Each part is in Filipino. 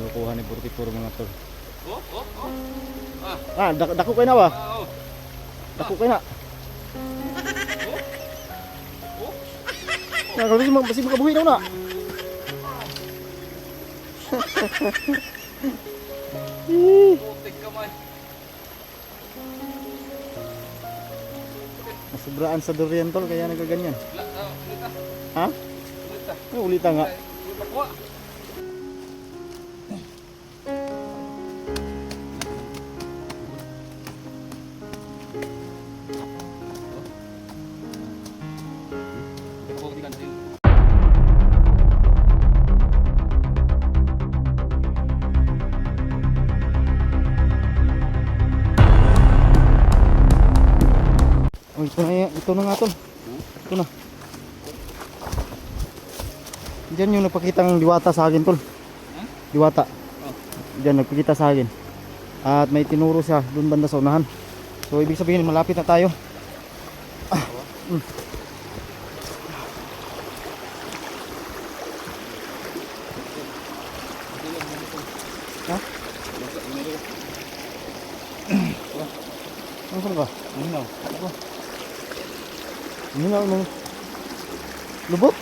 Kalokohan ni 44 mga tol. Dako kayo na ba? Dako kayo na. Kalau masih makabuhi daw na. Nasubraan sa durian tol kaya nagaganyan. Ha? Ulita nga. Oh, ito na nga tol. Ito na. Diyan yung nagpakitang diwata sa akin tol. Diwata. Diyan nagpakita sa akin. At may tinuro siya doon banda sa unahan. So ibig sabihin malapit na tayo. Ha? Ano ba? Ano? Hinaw ng lubot?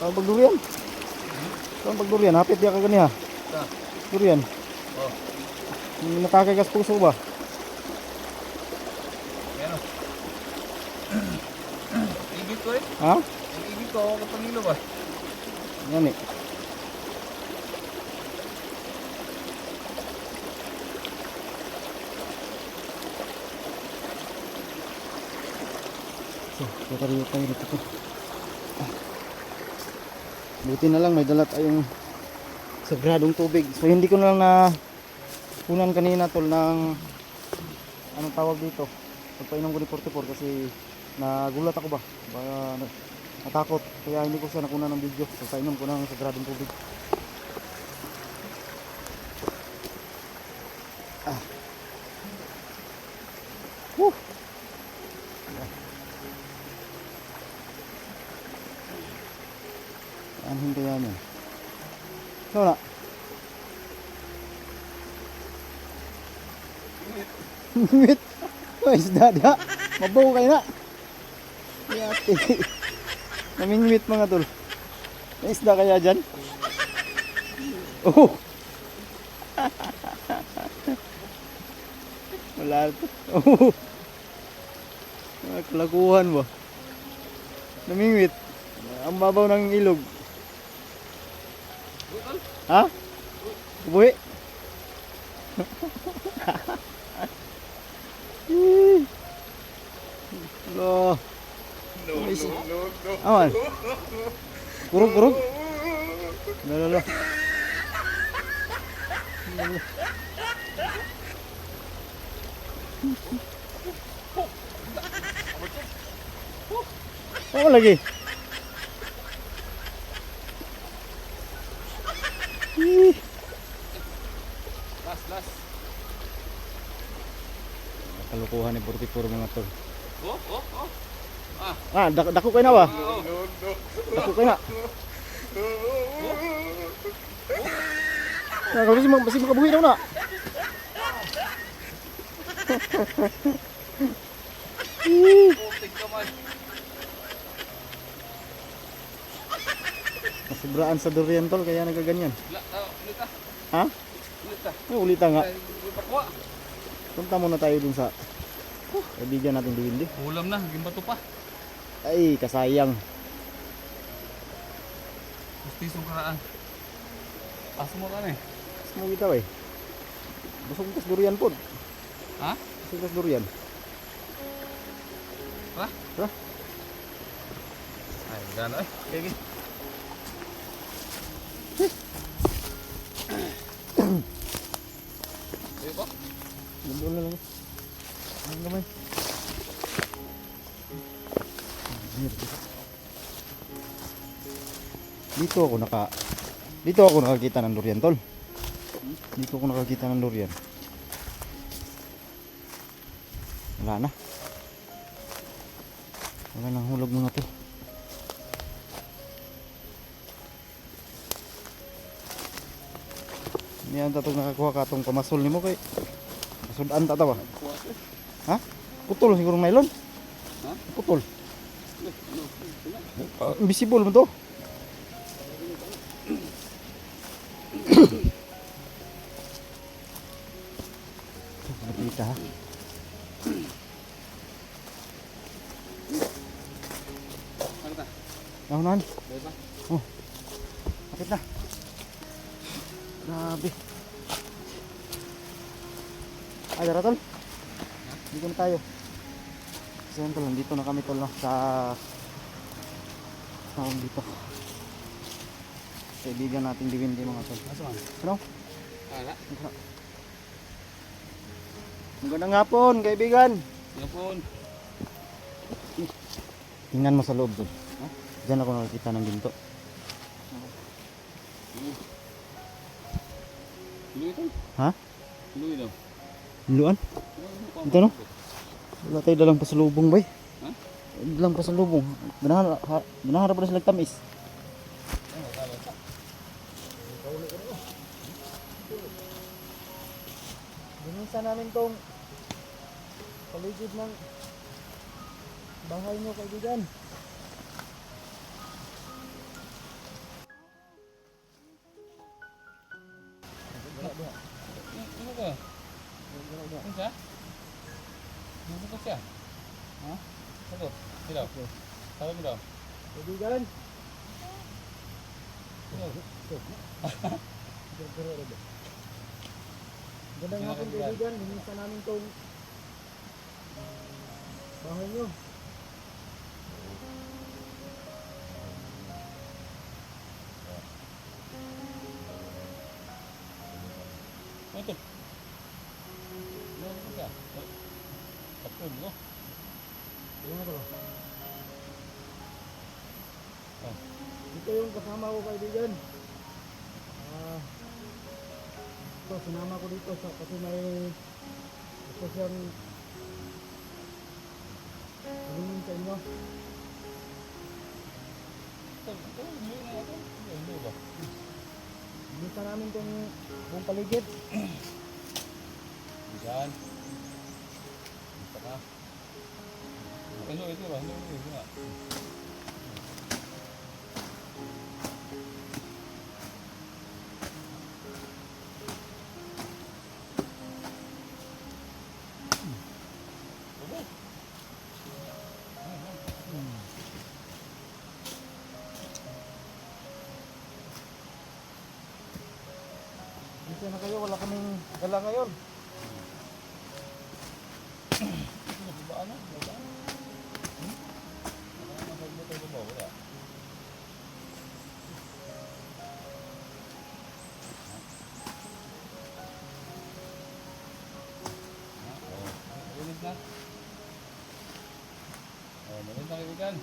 Pagdurian? Saan pagdurian? Hapit dia ka ganiha? Durian? Natakay kas puso ba? Ano? Igit ko eh? Ha? Igit ko ako kapangilo ba? Yan eh. So, tutariyo tayo dito po. Buti na lang may dala tayong sagradong tubig. So hindi ko na lang na punan kanina tol ng anong tawag dito. Pagpainom ko ni 44 kasi nagulat ako ba? Natakot. Kaya hindi ko siya nakuna ng video. So painom ko ng sagradong tubig. Woo! Anhin kaya niya. So na. Ngit. Ay, isda da. Mabaw kayo na. Yati. Namingwit mga tol. May isda kaya dyan? Oh. Wala ito. Oh. Kalakuhan ba? Namingwit. Ang babaw ng ilog. Ha? Ubuhi? Loh. No. Aman. Kurug. Loh. Apa lagi? Las. Kalukuhan ni 44 mga tol. Oh. Dako kayo na ba? Dako kayo na. Kalau masih makabuhi daw na. Nasubraan sa durian tol kaya nagaganyan. Ha? Ulita nga. Punta muna tayo dun sa kaibigan natin Duwindi. Ulam na, gimbato pa. Ay, kasayang. Gustisong karaan. Aso mo ka na eh. Semua kita eh. Busog kas durian pod. Ha? Busog kas durian. Ra? Ay, gano'n eh. Okay. Sige po. Doon na lang. Ang gamay. Dito ako nakakita ng durian tol. Dito ako nakakita ng durian. Wala na. Wala nang hulog mga to. Niyan tatong nakakuha ka tong pamasol nimo kay masudan ta ba? Ha? Putol siguro nylon. Ha? Putol. Invisible mo to. Nakita ha. Ano ta? Nahunan. Dahil ba? Oh. Kapit na. Grabe. Ay, dara tol. Dito na tayo. Kasi yan tol, nandito na kami tol no, sa tawag dito. Kaibigan nating Diwindi mga tol. Asa man? Ano? Ala? Magandang hapon, kaibigan. Yapon. Tingnan mo sa loob tol. Ha? Diyan ako nakakita ng ginto. Luwi ito? Ha? Luwi daw. Luan? Ito no? Wala tayo dalang pasalubong bay. Ha? Dalang pasalubong. Ganaharap na sila tamis. Binusa namin tong paligid ng bahay nyo kaibigan. Ano ka? Ano siya? Ano ko siya? Ha? Sagot. Sila. Sabi mo daw. Kaibigan. Sila. Gandang hapon kaibigan. Binusa namin tong bahay nyo. Ano ito? Ano ko siya? Tapon mo. Ayun na to. Oh. Ito yung kasama ko kaibigan. Ito, sinama ko dito kasi may gusto siyang sabihin sa inyo. Ito, luwi na ito. Luwi ba? Binusa namin itong buong paligid. Diyan. Ito ka. Ano ito ba? Ano ito nga? Dito na kayo, wala kaming dala ngayon. Ba ano? Ba? Ano magbuto ba? Wala. Malinis na. Malinis na kaibigan.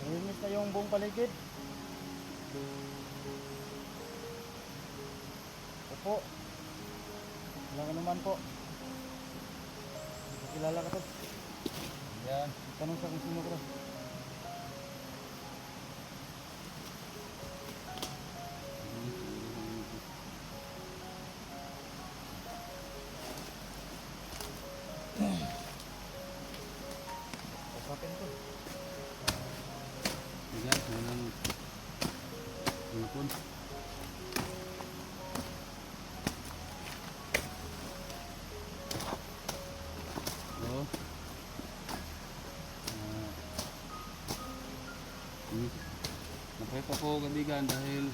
Nalinis na yung buong paligid. Opo. Wala naman po. Kilala ka to. Yan. Tanong sa kung sino ko. Pasapin ko. Yan. Yan. Yan. Oh. Naprepa ko kaibigan dahil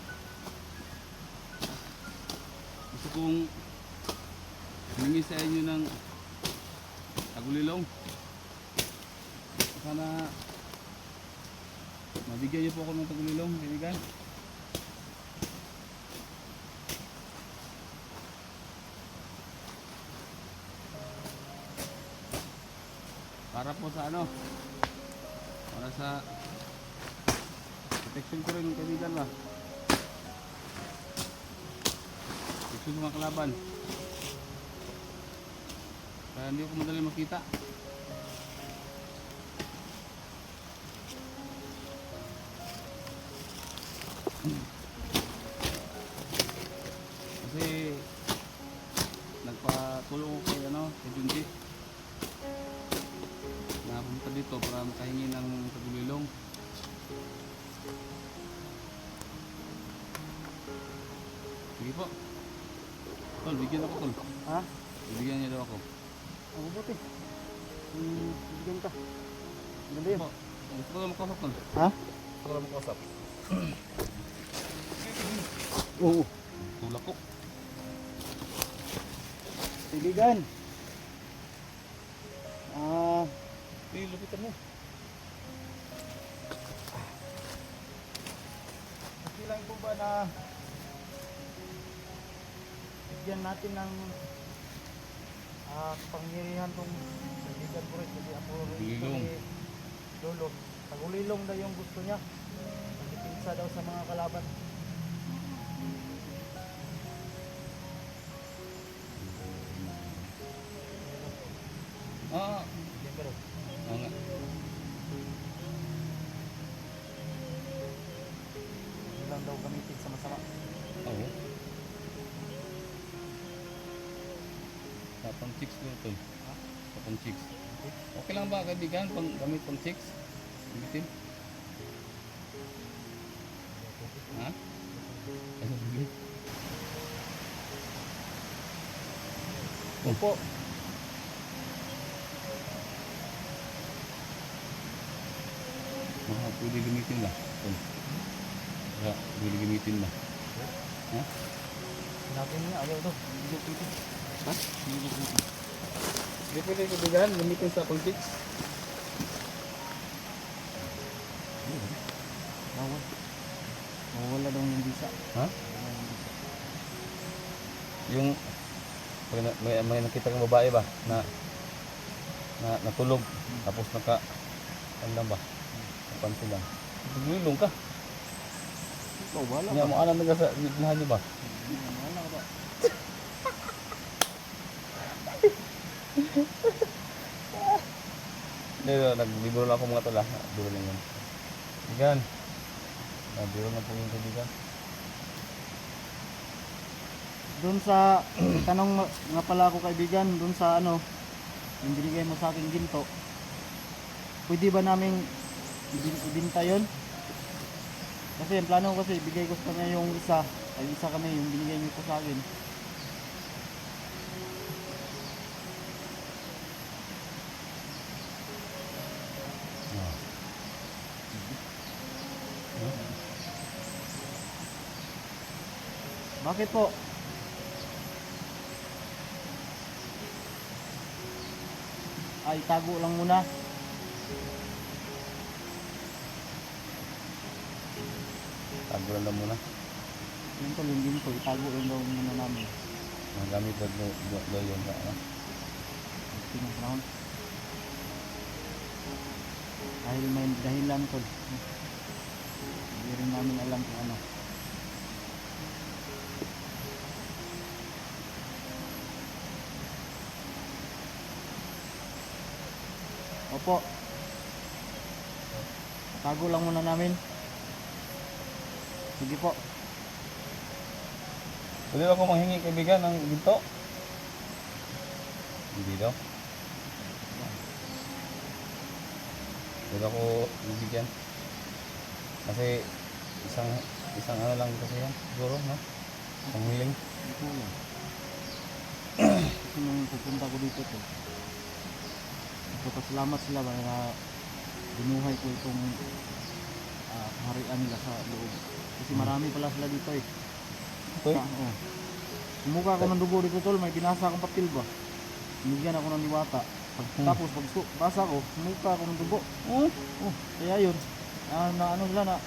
gusto kong humingi sa inyo ng tagulilong. Sana mabigyan niyo po ako ng tagulilong kaibigan. Para po sa ano? Para sa protection ko rin kaibigan ba? gusto yung mga kalaban. Kaya hindi ko madali makita. Kasi nagpatulong ko kay kay Junji. Napunta dito para makahingi ng pagulilong. Sige po. Tol, bigyan ako tol. Ha? Bibigyan niya daw ako. Ang buti. Bigyan ka. Ganda yun. Po, gusto ko lang makausap tol. Ha? Gusto ko lang makausap. Oo. Tulak ko. Kaibigan. Lupitan mo. Okay lang po ba na bigyan natin ng pangyarihan tong kaibigan ko rin kasi ako rin Gulilong. Lolo. Tagulilong daw yung gusto niya. Nagipinsa daw sa mga kalaban. Bigyan ka daw. Oo nga. Hindi lang daw gamitin sa masama. Oo. Tapang chicks mo tol. Ha? Tapang chicks. Okay lang ba kaibigan pang gamit pang chicks? Gamitin? Ha? Ano bigay? Opo. Pwede gamitin ba? Tol. Pwede gamitin ba? Ha? Sinabi niya, ayaw daw. Hindi pwede. Ha? Hindi pwede kaibigan gamitin sa pang chicks? Bawal. Mawala daw yung visa. Ha? Yung may nakita kang babae ba na natulog tapos ano lang ba? Napansin lang. Gulilong ka. Ikaw, wala Nga mo alam nga sa lahan niyo ba? Wala ka ba? Dito, nagbibiro lang ako mga tala. Biro lang yun. Bigan. Nagbibiro lang po yung kaibigan. Doon sa tanong nga pala ako kaibigan, doon sa yung binigay mo sa akin ginto. Pwede ba naming ibinta yun? Kasi ang plano ko kasi ibigay ko sa kanya yung isa. Ay isa kami yung binigay niyo po sa akin. Bakit po? Ay, tago lang muna. Tago lang muna. Yun to, yung ginto, itago lang daw muna namin. Nagamit daw yun. Pinag-round. Dahil may dahilan to. Hindi rin namin alam kung ano. Opo. Tago lang muna namin. Sige po. Pwede ako manghingi kaibigan ng ginto? Hindi daw. Pwede ako bibigyan. Kasi isang ano lang kasi yan. Siguro, no? Isang hiling. Ito lang. Kasi nung pupunta ko dito to. Nagpapasalamat sila para binuhay ko itong harian nila sa loob. Kasi marami pala sila dito eh. Okay. Oh. Sumuka ako ng dugo dito tol, may binasa akong papel ba? Binigyan ako ng diwata. Tapos pag basa ko, sumuka ako ng dugo. Oh, kaya yun. Ano nila na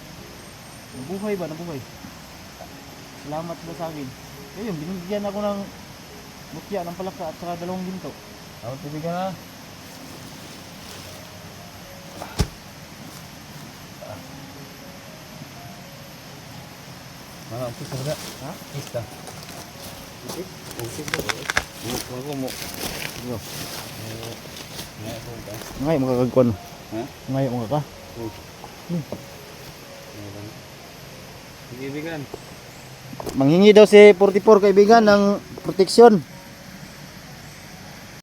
nabuhay ba? Nabuhay. Salamat sila sa akin. Kaya yun, binigyan ako ng mutya ng palaka at saka 2 ginto. Ako kaibigan na. Mana umpis na ba? Ha? Isa. Okay ba? Ako mo. Yo. Ngayon ako ba? Ngay makakagkuan. Ha? Ngay mo ka. Kaibigan. Manghingi daw si 44 kaibigan ng proteksyon.